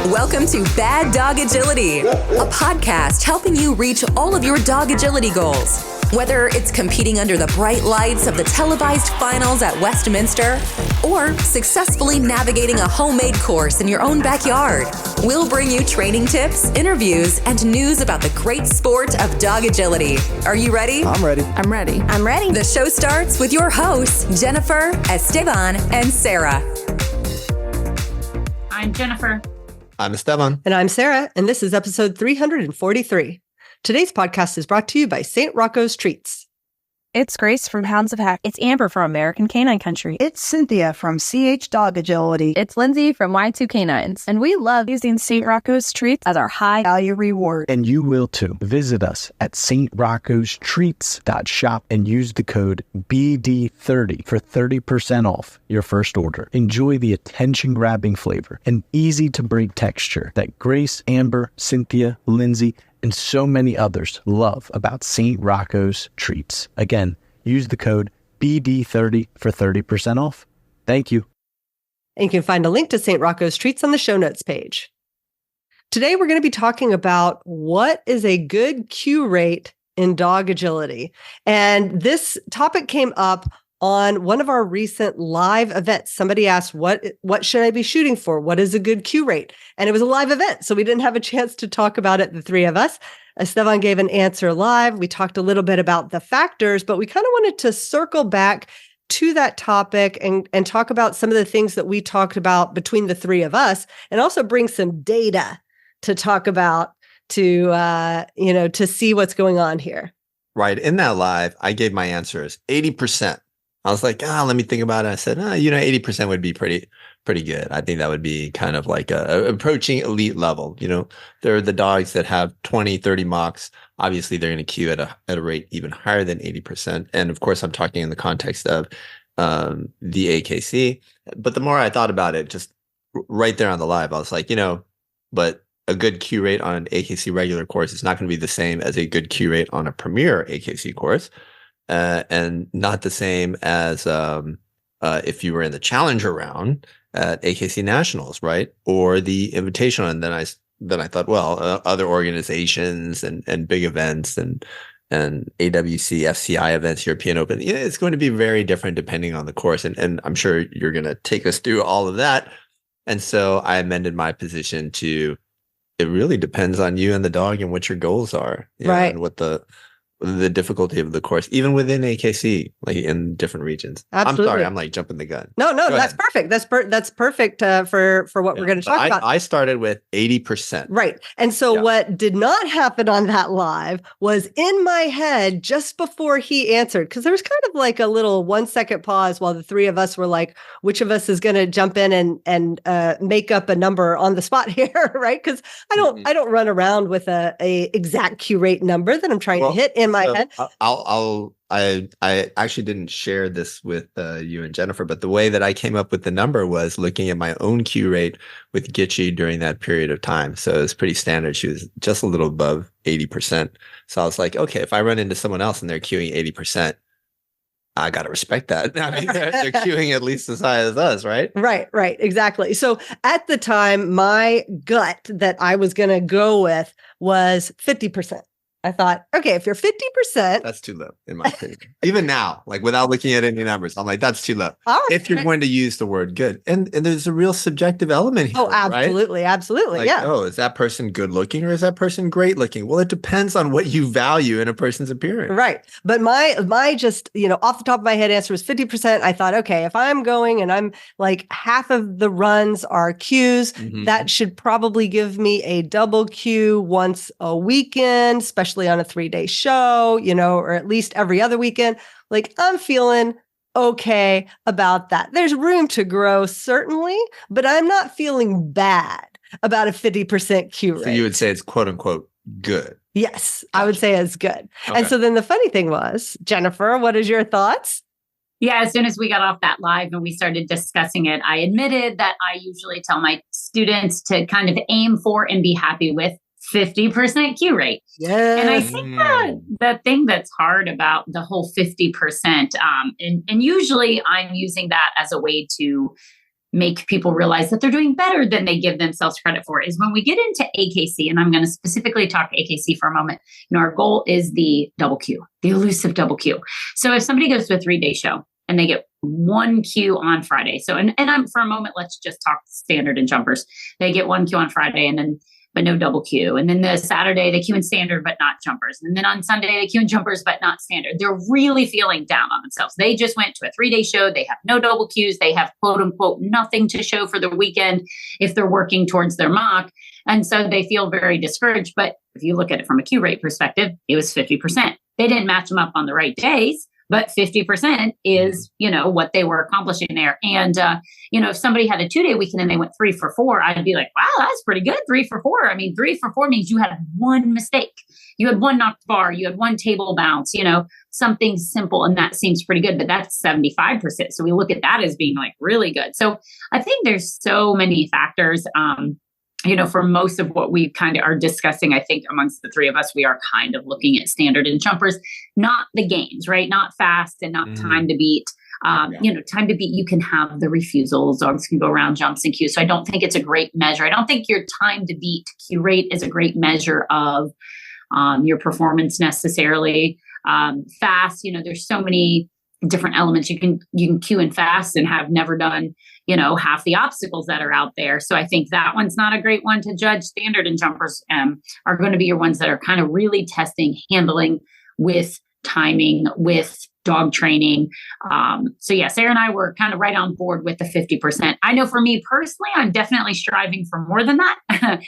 Welcome to Bad Dog Agility, a podcast helping you reach all of your dog agility goals. Whether it's competing under the bright lights of the televised finals at Westminster or successfully navigating a homemade course in your own backyard, we'll bring you training tips, interviews, and news about the great sport of dog agility. Are you ready? I'm ready. I'm ready. I'm ready. The show starts with your hosts, Jennifer, Esteban, and Sarah. I'm Jennifer. I'm Esteban. And I'm Sarah, and this is episode 343. Today's podcast is brought to you by St. Rocco's Treats. It's Grace from Hounds of Hack. It's Amber from American Canine Country. It's Cynthia from CH Dog Agility. It's Lindsay from Y2 Canines. And we love using St. Rocco's Treats as our high Value reward. And you will too. Visit us at stroccostreats.shop and use the code BD30 for 30% off your first order. Enjoy the attention-grabbing flavor and easy-to-break texture that Grace, Amber, Cynthia, Lindsay, and so many others love about St. Rocco's Treats. Again, use the code BD30 for 30% off. Thank you. And you can find a link to St. Rocco's Treats on the show notes page. Today, we're going to be talking about what is a good Q rate in dog agility. And this topic came up on one of our recent live events. Somebody asked, what should I be shooting for? What is a good Q rate? And it was a live event, so we didn't have a chance to talk about it, the three of us. Esteban gave an answer live. We talked a little bit about the factors, but we kind of wanted to circle back to that topic and talk about some of the things that we talked about between the three of us, and also bring some data to talk about to see what's going on here. Right. In that live, I gave my answers 80%. I was like, let me think about it. I said, 80% would be pretty good. I think that would be kind of like approaching elite level. There are the dogs that have 20, 30 mocks. Obviously, they're going to queue at a rate even higher than 80%. And of course, I'm talking in the context of the AKC. But the more I thought about it, just right there on the live, I was like, but a good Q rate on an AKC regular course is not going to be the same as a good Q rate on a premier AKC course. And not the same as if you were in the challenger round at AKC Nationals, right? Or the Invitational. And then I thought, other organizations and big events and AWC, FCI events, European Open, it's going to be very different depending on the course. And I'm sure you're going to take us through all of that. And so I amended my position to, it really depends on you and the dog and what your goals are, right? And what the difficulty of the course, even within AKC, like in different regions. Absolutely. I'm sorry, I'm like jumping the gun. No, that's perfect. That's perfect for what we're going to talk about. I started with 80%. Right. And so what did not happen on that live was in my head just before he answered, because there was kind of like a little 1 second pause while the three of us were like, which of us is going to jump in and make up a number on the spot here, right? Because I don't run around with a exact Q rate number that I'm trying to hit in my head. I actually didn't share this with you and Jennifer, but the way that I came up with the number was looking at my own Q rate with Gitchy during that period of time. So it was pretty standard. She was just a little above 80%. So I was like, okay, if I run into someone else and they're queuing 80%, I got to respect that. I mean, they're queuing at least as high as us, right? Right, exactly. So at the time, my gut that I was going to go with was 50%. I thought, okay, if you're 50%, that's too low in my opinion. Even now, like without looking at any numbers, I'm like, that's too low. Right. If you're going to use the word good, and there's a real subjective element here. Oh, absolutely, right? Absolutely, like, yeah. Oh, is that person good looking or is that person great looking? Well, it depends on what you value in a person's appearance. Right, but my just off the top of my head answer was 50%. I thought, okay, if I'm going and I'm like half of the runs are Qs, that should probably give me a double Q once a weekend, especially on a 3-day show, or at least every other weekend. Like I'm feeling okay about that. There's room to grow, certainly, but I'm not feeling bad about a 50% Q rate. So you would say it's quote unquote good. Yes, gotcha. I would say it's good. Okay. And so then the funny thing was, Jennifer, what is your thoughts? Yeah, as soon as we got off that live and we started discussing it, I admitted that I usually tell my students to kind of aim for and be happy with 50% Q rate. Yeah. And I think the thing that's hard about the whole 50%, and usually I'm using that as a way to make people realize that they're doing better than they give themselves credit for is when we get into AKC, and I'm going to specifically talk AKC for a moment. Our goal is the double Q, the elusive double Q. So if somebody goes to a 3-day show and they get 1 Q on Friday, so and I'm for a moment, let's just talk standard and jumpers. They get 1 Q on Friday and then but no double Q. And then the Saturday, they Q in standard, but not jumpers. And then on Sunday, they Q in jumpers, but not standard. They're really feeling down on themselves. They just went to a 3-day show. They have no double Qs. They have quote unquote nothing to show for the weekend if they're working towards their mock. And so they feel very discouraged. But if you look at it from a Q rate perspective, it was 50%. They didn't match them up on the right days, but 50% is, what they were accomplishing there. And, if somebody had a 2-day weekend and they went 3 for 4, I'd be like, wow, that's pretty good. 3 for 4. I mean, 3 for 4 means you had one mistake. You had one knocked bar. You had one table bounce, something simple. And that seems pretty good, but that's 75%. So we look at that as being like really good. So I think there's so many factors, for most of what we kind of are discussing, I think amongst the three of us, we are kind of looking at standard and jumpers, not the gains, right? Not fast and not time to beat. Time to beat, you can have the refusals, dogs can go around jumps and Qs. So I don't think it's a great measure. I don't think your time to beat Q rate is a great measure of your performance necessarily. Fast, there's so many different elements. You can Q in fast and have never done, half the obstacles that are out there. So I think that one's not a great one to judge. Standard and jumpers are going to be your ones that are kind of really testing, handling with timing, with dog training. So yeah, Sarah and I were kind of right on board with the 50%. I know for me personally, I'm definitely striving for more than that.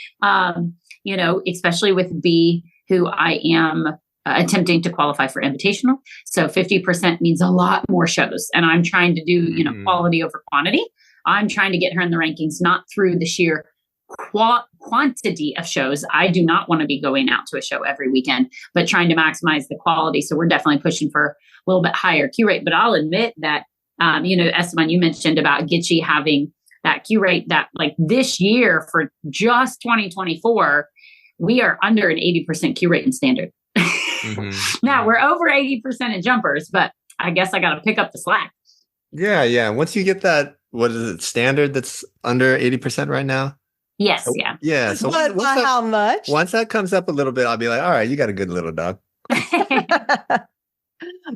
Especially with B, who I am attempting to qualify for invitational. So 50% means a lot more shows. And I'm trying to do, quality over quantity. I'm trying to get her in the rankings, not through the sheer quantity of shows. I do not want to be going out to a show every weekend, but trying to maximize the quality. So we're definitely pushing for a little bit higher Q rate. But I'll admit that, Esteban, you mentioned about Gitchy having that Q rate that like this year for just 2024, we are under an 80% Q rate in standard. Now we're over 80% in jumpers, but I guess I got to pick up the slack. Yeah. Once you get that, what is it, standard that's under 80% right now? Yes. Yeah. Yeah. So but how much? Once that comes up a little bit, I'll be like, all right, you got a good little dog.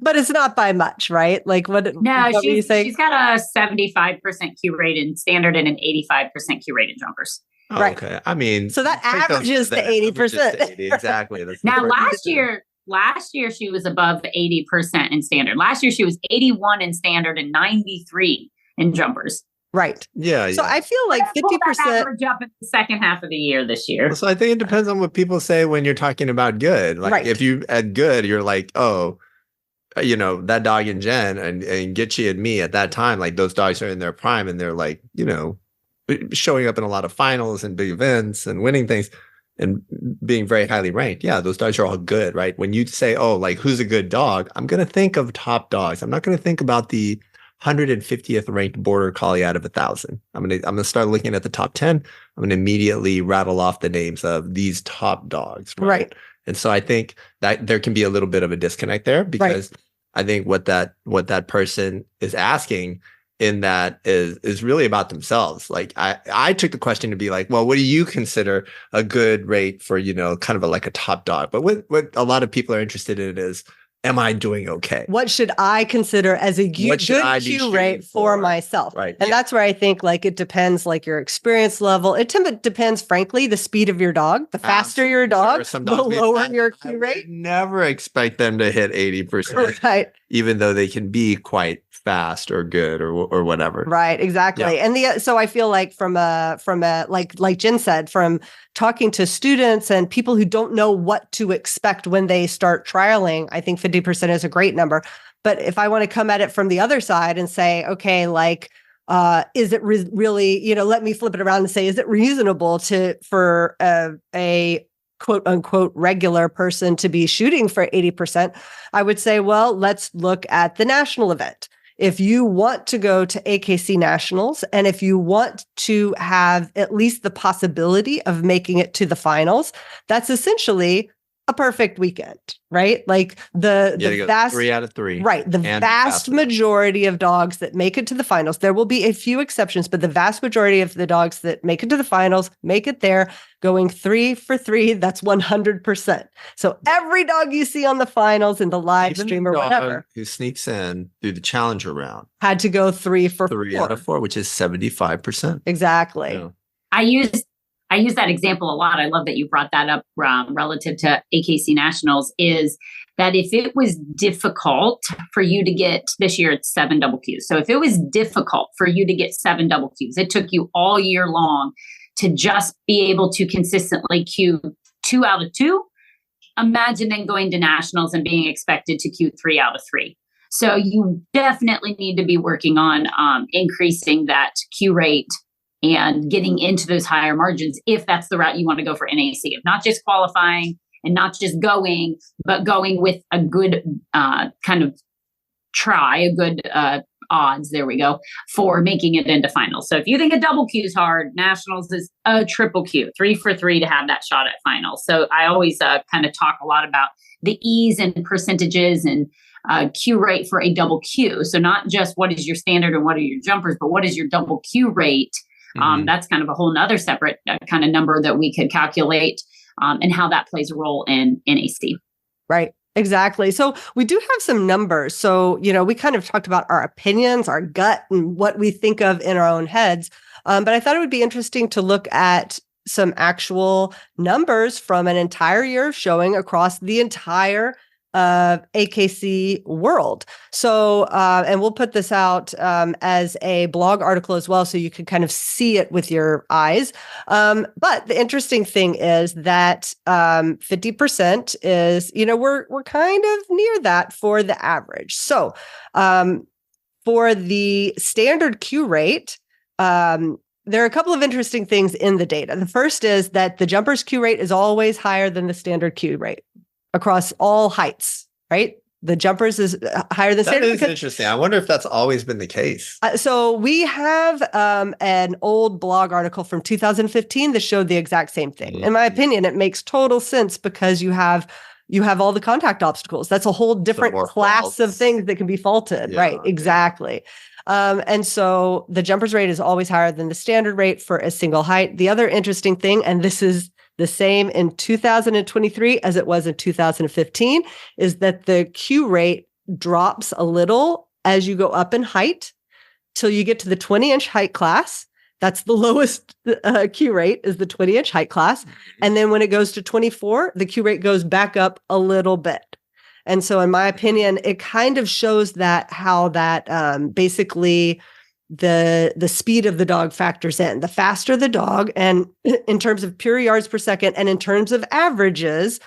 But it's not by much, right? Like what? No, what she's got a 75% Q rate in standard and an 85% Q rate in jumpers. Oh, right. Okay. I mean, so that averages to 80%. Exactly. Now, last year she was above 80% in standard. Last year she was 81 in standard and 93 in jumpers. Right. Yeah. So I feel like 50% average up in the second half of the year this year. So I think it depends on what people say when you're talking about good. Like right. if you at good, you're like, oh, that dog and Jen and Gitchy and me at that time, like those dogs are in their prime and they're like, showing up in a lot of finals and big events and winning things and being very highly ranked. Yeah, those dogs are all good, right? When you say, oh, like who's a good dog? I'm going to think of top dogs. I'm not going to think about the 150th ranked border collie out of 1,000. I'm going to start looking at the top 10. I'm going to immediately rattle off the names of these top dogs. Right. And so I think that there can be a little bit of a disconnect there because I think what that person is asking in that is really about themselves. Like I took the question to be like, well, what do you consider a good rate for, kind of like a top dog? But what a lot of people are interested in is, am I doing okay? What should I consider as a good Q rate for myself? Right. And that's where I think like it depends like your experience level. It depends, frankly, the speed of your dog. The faster your dog, the lower your Q rate. I never expect them to hit 80%. Right. Even though they can be quite fast or good or whatever. Right, exactly. Yeah. And so I feel like from a like Jen said, from talking to students and people who don't know what to expect when they start trialing, I think 50% is a great number. But if I want to come at it from the other side and say, okay, like, is it really, let me flip it around and say, is it reasonable for a quote unquote regular person to be shooting for 80%? I would say, well, let's look at the national event. If you want to go to AKC Nationals, and if you want to have at least the possibility of making it to the finals, that's essentially a perfect weekend, right? Like the vast 3 out of 3. Right. The vast majority of dogs that make it to the finals, there will be a few exceptions, but the vast majority of the dogs that make it to the finals, make it there, going 3 for 3. That's 100%. So every dog you see on the finals in the live stream or whatever who sneaks in through the challenger round had to go 3 for 3 4. out of 4, which is 75%. Exactly. Yeah. I use that example a lot. I love that you brought that up relative to AKC Nationals, is that if it was difficult for you to get, this year it's 7 double Qs. So if it was difficult for you to get 7 double Qs, it took you all year long to just be able to consistently Q 2 out of 2. Imagine then going to Nationals and being expected to Q 3 out of 3. So you definitely need to be working on increasing that Q rate and getting into those higher margins if that's the route you want to go for NAC, of not just qualifying and not just going, but going with a good kind of try, a good odds, there we go, for making it into finals. So if you think a double Q is hard, Nationals is a triple Q, 3 for 3 to have that shot at finals. So I always kind of talk a lot about the ease and percentages and Q rate for a double Q. So not just what is your standard and what are your jumpers, but what is your double Q rate? That's kind of a whole nother separate kind of number that we could calculate and how that plays a role in NAC. Right. Exactly. So we do have some numbers. So, we kind of talked about our opinions, our gut, and what we think of in our own heads. But I thought it would be interesting to look at some actual numbers from an entire year of showing across the entire AKC world. So, and we'll put this out as a blog article as well, so you can kind of see it with your eyes. But the interesting thing is that 50% is, we're kind of near that for the average. So, for the standard Q rate, there are a couple of interesting things in the data. The first is that the jumper's Q rate is always higher than the standard Q rate across all heights, right? The jumpers is higher than standard. That is interesting. I wonder if that's always been the case. So we have an old blog article from 2015 that showed the exact same thing. In my opinion, it makes total sense because you have all the contact obstacles. That's a whole different class of things that can be faulted. Yeah, right. Exactly. And so the jumpers rate is always higher than the standard rate for a single height. The other interesting thing, and this is the same in 2023 as it was in 2015, is that the Q rate drops a little as you go up in height till you get to the 20-inch height class. That's the lowest Q rate, is the 20-inch height class. And then when it goes to 24, the Q rate goes back up a little bit. And so in my opinion, it kind of shows that how that basically the speed of the dog factors in. The faster the dog, and in terms of pure yards per second, and in terms of averages,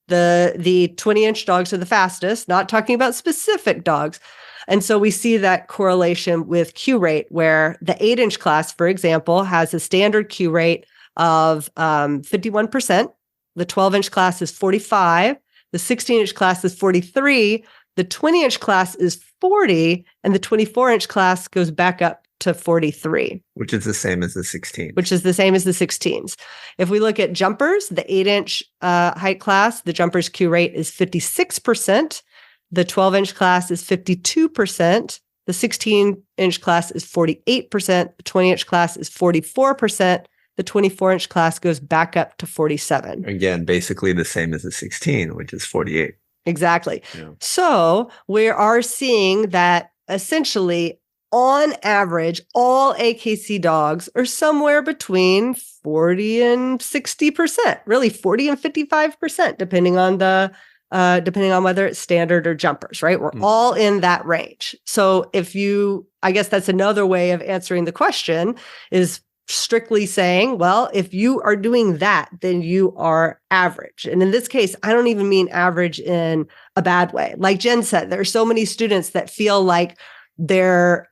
the 20-inch dogs are the fastest, not talking about specific dogs. And so we see that correlation with Q rate, where the 8-inch class, for example, has a standard Q rate of 51%. The 12-inch class is 45. The 16-inch class is 43. The 20-inch class is 40, and the 24-inch class goes back up to 43. Which is the same as the 16. Which is the same as the 16s. If we look at jumpers, the 8-inch height class, the jumper's Q rate is 56%. The 12-inch class is 52%. The 16-inch class is 48%. The 20-inch class is 44%. The 24-inch class goes back up to 47. Again, basically the same as the 16, which is 48. Exactly. Yeah. So we are seeing that essentially, on average, all AKC dogs are somewhere between 40 and 60%, really 40 and 55%, depending on whether it's standard or jumpers, right? We're all in that range. So I guess that's another way of answering the question, is strictly saying, well, if you are doing that, then you are average. And in this case, I don't even mean average in a bad way. Like Jen said, there are so many students that feel like they're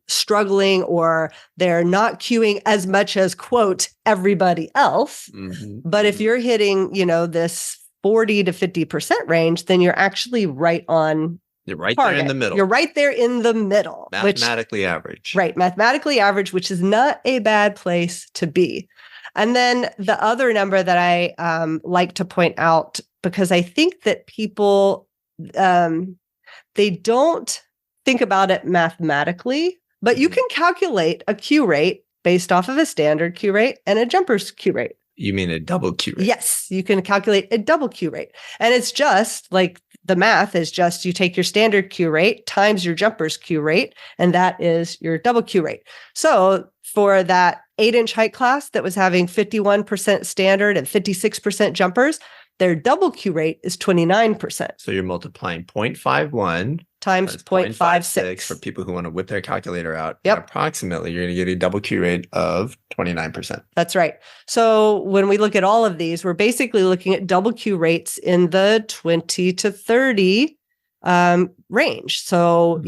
struggling, or they're not queuing as much as, quote, everybody else. But if you're hitting, this 40 to 50% range, then you're actually right on You're right target. there in the middle. You're right there in the middle. Mathematically average. Right. Mathematically average, which is not a bad place to be. And then the other number that I like to point out, because I think that people, they don't think about it mathematically, but you can calculate a Q rate based off of a standard Q rate and a jumper's Q rate. You mean a double Q rate? Yes, you can calculate a double Q rate. And it's just like the math is just you take your standard Q rate times your jumper's Q rate, and that is your double Q rate. So for that 8-inch height class that was having 51% standard and 56% jumpers, their double Q rate is 29%. So you're multiplying 0.51 times 0.56 for people who want to whip their calculator out. Yep. And approximately, you're going to get a double Q rate of 29%. That's right. So when we look at all of these, we're basically looking at double Q rates in the 20 to 30 range. So,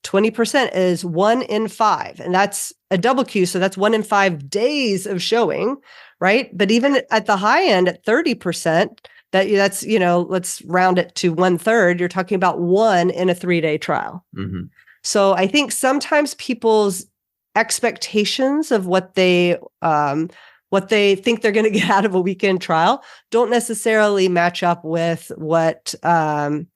20% is 1 in 5, and that's a double Q. So that's 1 in 5 days of showing, right? But even at the high end at 30%, that's, let's round it to 1/3. You're talking about 1 in a 3-day trial. Mm-hmm. So I think sometimes people's expectations of what they think they're going to get out of a weekend trial don't necessarily match up with what the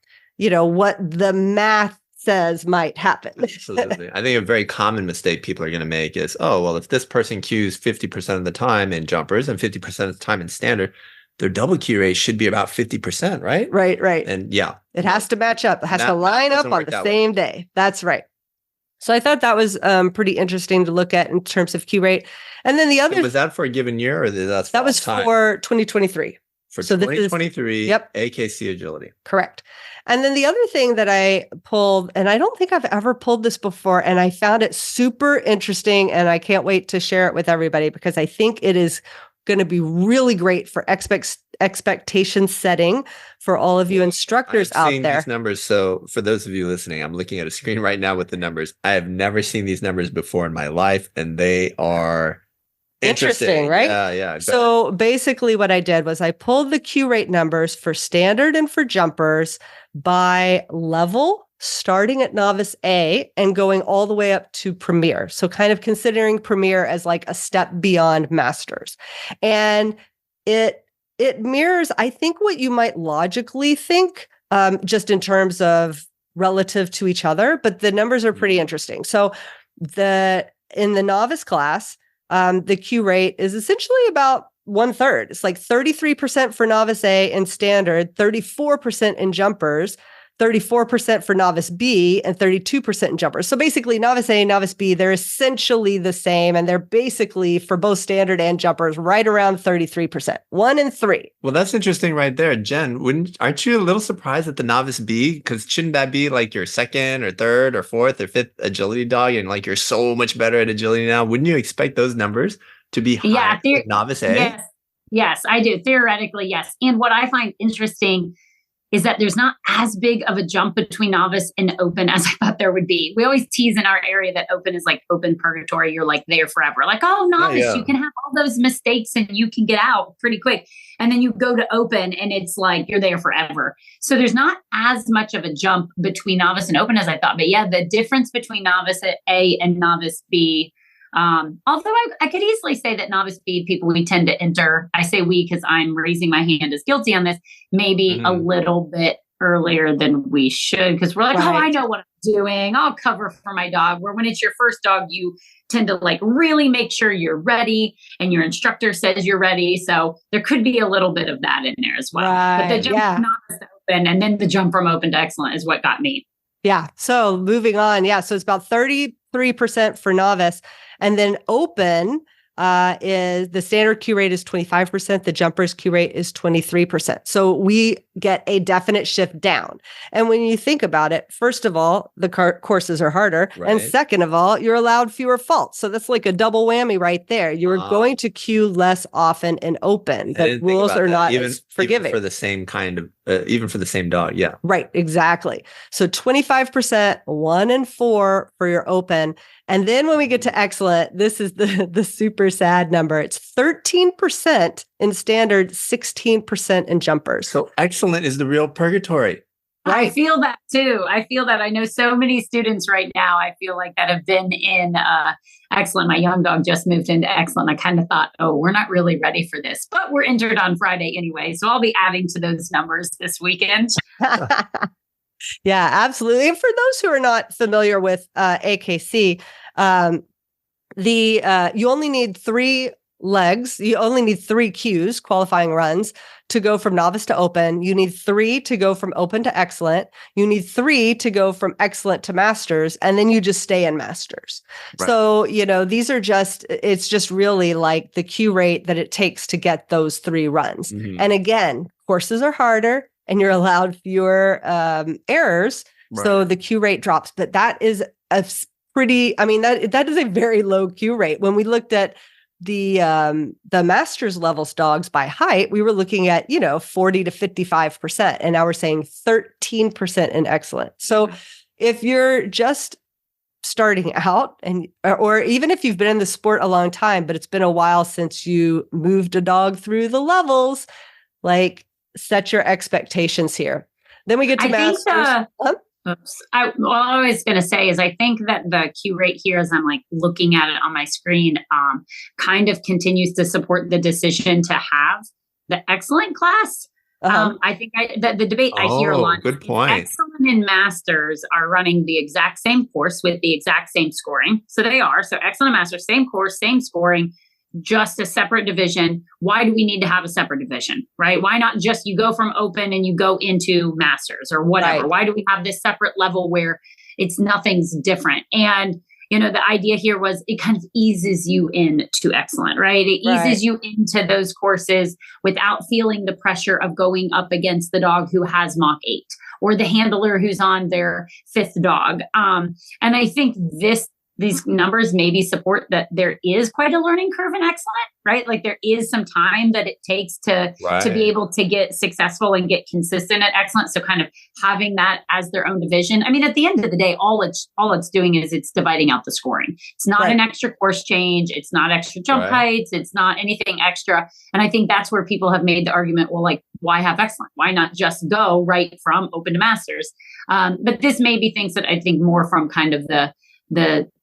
math says might happen. Absolutely. I think a very common mistake people are going to make is, if this person queues 50% of the time in jumpers and 50% of the time in standard, their double Q rate should be about 50%, right? Right. And yeah. It has to match up. It has to line up on the same day. That's right. So I thought that was pretty interesting to look at in terms of Q rate. And then the other... Was that for a given year, or that was for 2023? For 2023, yep. AKC Agility. Correct. And then the other thing that I pulled, and I don't think I've ever pulled this before, and I found it super interesting, and I can't wait to share it with everybody because I think it is going to be really great for expectation setting for all of you instructors out there. These numbers. So for those of you listening, I'm looking at a screen right now with the numbers. I have never seen these numbers before in my life, and they are interesting, right? Yeah. So basically what I did was I pulled the Q rate numbers for standard and for jumpers by level, starting at Novice A and going all the way up to Premier. So kind of considering Premier as like a step beyond Masters. And it mirrors, I think, what you might logically think, just in terms of relative to each other, but the numbers are pretty interesting. So in the novice class, the Q rate is essentially about 1/3. It's like 33% for Novice A and standard, 34% in jumpers, 34% for Novice B, and 32% in jumpers. So basically, Novice A and Novice B, they're essentially the same, and they're basically, for both standard and jumpers, right around 33%, 1 in 3. Well, that's interesting right there. Jen, aren't you a little surprised at the Novice B? Because shouldn't that be like your second or third or fourth or fifth agility dog, and like you're so much better at agility now? Wouldn't you expect those numbers to be higher than Novice A? Yes, I do. Theoretically, yes. And what I find interesting is that there's not as big of a jump between novice and open as I thought there would be. We always tease in our area that open is like open purgatory. You're like there forever. Like, novice, you can have all those mistakes and you can get out pretty quick. And then you go to open and it's like you're there forever. So there's not as much of a jump between novice and open as I thought. But yeah, the difference between Novice A and Novice B, although I could easily say that Novice B people, we tend to enter, I say we because I'm raising my hand as guilty on this, maybe a little bit earlier than we should, because we're like, I know what I'm doing. I'll cover for my dog. Where when it's your first dog, you tend to like really make sure you're ready and your instructor says you're ready. So there could be a little bit of that in there as well. But the jump from novice to open and then the jump from open to excellent is what got me. Yeah. So moving on. Yeah. So it's about 33% for novice. And then open is the standard Q rate is 25%. The jumper's Q rate is 23%. So we get a definite shift down. And when you think about it, first of all, the courses are harder. Right. And second of all, you're allowed fewer faults. So that's like a double whammy right there. You're going to queue less often in open. The rules are not as forgiving. Even for the same kind of, even for the same dog. Yeah. Right. Exactly. So 25%, 1 in 4 for your open. And then when we get to excellent, this is the super sad number. It's 13% in standard, 16% in jumpers. So excellent is the real purgatory. I feel that too. I feel that. I know so many students right now, I feel like that have been in excellent. My young dog just moved into excellent. I kind of thought, oh, we're not really ready for this, but we're entered on Friday anyway. So I'll be adding to those numbers this weekend. Yeah, absolutely. And for those who are not familiar with AKC, you only need 3 legs. You only need 3 Qs, qualifying runs, to go from novice to open. You need 3 to go from open to excellent. You need 3 to go from excellent to masters, and then you just stay in masters. Right. So, it's just really like the Q rate that it takes to get those 3 runs. Mm-hmm. And again, courses are harder and you're allowed fewer errors. Right. So the Q rate drops, but that is that is a very low Q rate. When we looked at the master's levels dogs by height, we were looking at 40 to 55%, and now we're saying 13% in excellent. So if you're just starting out, or even if you've been in the sport a long time, but it's been a while since you moved a dog through the levels, like, set your expectations here. Then we get to masters. All I was going to say is I think that the Q rate here, as I'm like looking at it on my screen, kind of continues to support the decision to have the excellent class. I think the debate I hear a lot. Good point. Excellent and masters are running the exact same course with the exact same scoring. So they are. So excellent and masters, same course, same scoring, just a separate division. Why do we need to have a separate division, right? Why not just you go from open and you go into masters or whatever? Right. Why do we have this separate level where nothing's different? And, the idea here was it kind of eases you into excellent, right? It eases you into those courses without feeling the pressure of going up against the dog who has Mach 8 or the handler who's on their 5th dog. And I think these numbers maybe support that there is quite a learning curve in excellent, right? Like there is some time that it takes to be able to get successful and get consistent at excellent. So kind of having that as their own division. I mean, at the end of the day, all it's doing is it's dividing out the scoring. It's not an extra course change. It's not extra jump heights. It's not anything extra. And I think that's where people have made the argument, well, like, why have excellent? Why not just go right from open to masters? But this may be things that I think more from kind of the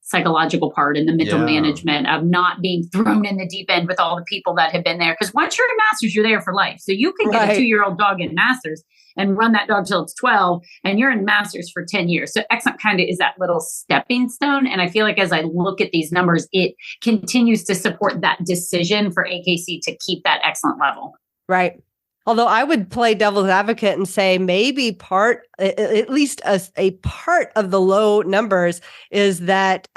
psychological part and the mental management of not being thrown in the deep end with all the people that have been there. Because once you're in masters, you're there for life. So you can get a 2-year-old dog in masters and run that dog till it's 12, and you're in masters for 10 years. So excellent kind of is that little stepping stone. And I feel like as I look at these numbers, it continues to support that decision for AKC to keep that excellent level. Right. Although I would play devil's advocate and say maybe at least a part of the low numbers is that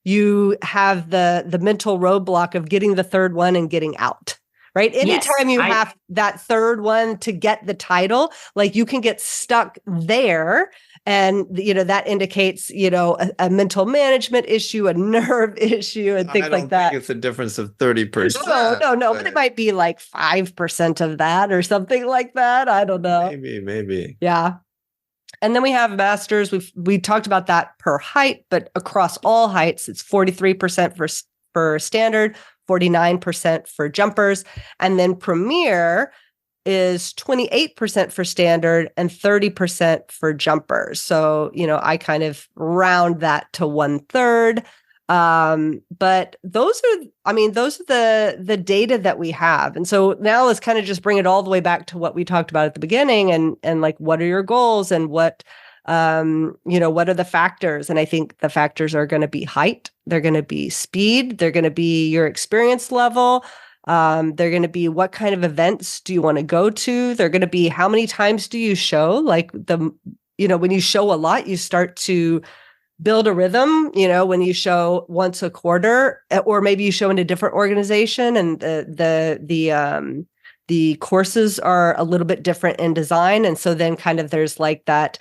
you have the mental roadblock of getting the 3rd one and getting out, right? Anytime you have that 3rd one to get the title, like you can get stuck there. And, that indicates, a mental management issue, a nerve issue, and things like that. I think it's a difference of 30%. No, but it might be like 5% of that or something like that. I don't know. Maybe. Yeah. And then we have masters. We talked about that per height, but across all heights, it's 43% for standard, 49% for jumpers. And then premier is 28% for standard and 30% for jumpers. So, I kind of round that to 1/3. But those are the data that we have. And so now let's kind of just bring it all the way back to what we talked about at the beginning and like, what are your goals and what are the factors? And I think the factors are going to be height. They're going to be speed. They're going to be your experience level. They're going to be what kind of events do you want to go to? They're going to be how many times do you show? Like when you show a lot, you start to build a rhythm, when you show once a quarter, or maybe you show in a different organization and the courses are a little bit different in design. And so then kind of there's like that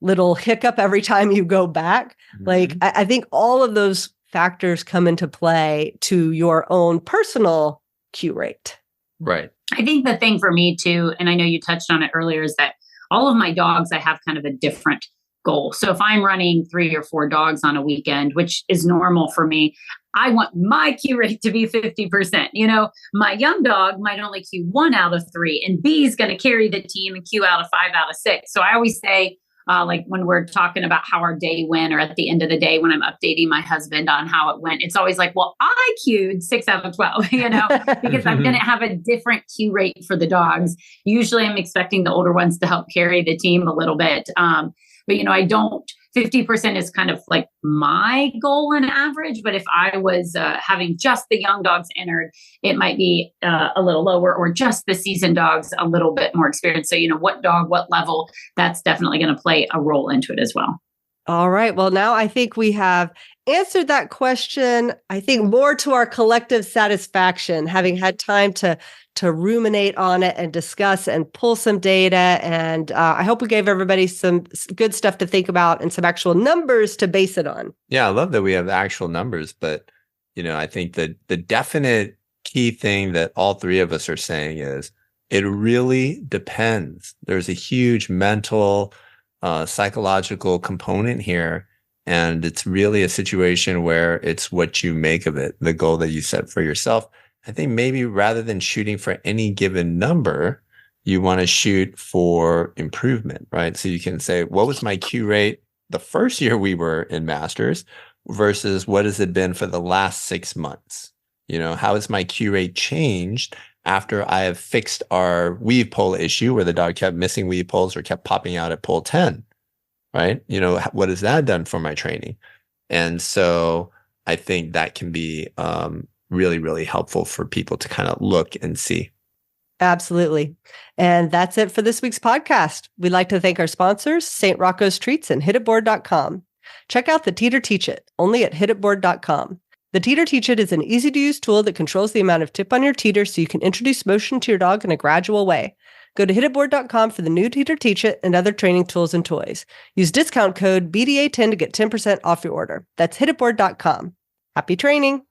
little hiccup every time you go back. Mm-hmm. Like I think all of those factors come into play to your own personal Q rate. Right. I think the thing for me too, and I know you touched on it earlier, is that all of my dogs, I have kind of a different goal. So if I'm running 3 or 4 dogs on a weekend, which is normal for me, I want my Q rate to be 50%. You know, my young dog might only Q 1 out of 3, and B is going to carry the team and Q out of 5 out of 6. So I always say, like when we're talking about how our day went, or at the end of the day when I'm updating my husband on how it went, it's always like, well, I queued 6 out of 12, you know, because I'm going to have a different Q rate for the dogs. Usually I'm expecting the older ones to help carry the team a little bit. But, you know, 50% is kind of like my goal on average. But if I was having just the young dogs entered, it might be a little lower, or just the seasoned dogs a little bit more experienced. So, you know, what dog, what level, that's definitely going to play a role into it as well. All right. Well, now I think we have answered that question, I think more to our collective satisfaction, having had time to ruminate on it and discuss and pull some data. And I hope we gave everybody some good stuff to think about and some actual numbers to base it on. Yeah, I love that we have actual numbers, but you know, I think that the definite key thing that all three of us are saying is it really depends. There's a huge mental, psychological component here. And it's really a situation where it's what you make of it, the goal that you set for yourself. I think maybe rather than shooting for any given number, you want to shoot for improvement, right? So you can say, what was my Q rate the first year we were in Masters versus what has it been for the last 6 months? You know, how has my Q rate changed after I have fixed our weave pole issue where the dog kept missing weave poles or kept popping out at pole 10, right? You know, what has that done for my training? And so I think that can be really, really helpful for people to kind of look and see. Absolutely. And that's it for this week's podcast. We'd like to thank our sponsors, St. Rocco's Treats and hititboard.com. Check out the Teeter Teach It, only at hititboard.com. The Teeter Teach It is an easy-to-use tool that controls the amount of tip on your teeter so you can introduce motion to your dog in a gradual way. Go to hititboard.com for the new Teeter Teach It and other training tools and toys. Use discount code BDA10 to get 10% off your order. That's hititboard.com. Happy training!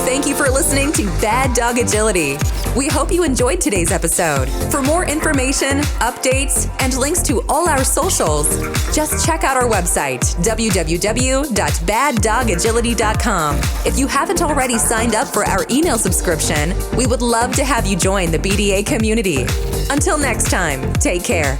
Thank you for listening to Bad Dog Agility. We hope you enjoyed today's episode. For more information, updates, and links to all our socials, just check out our website, www.baddogagility.com. If you haven't already signed up for our email subscription, we would love to have you join the BDA community. Until next time, take care.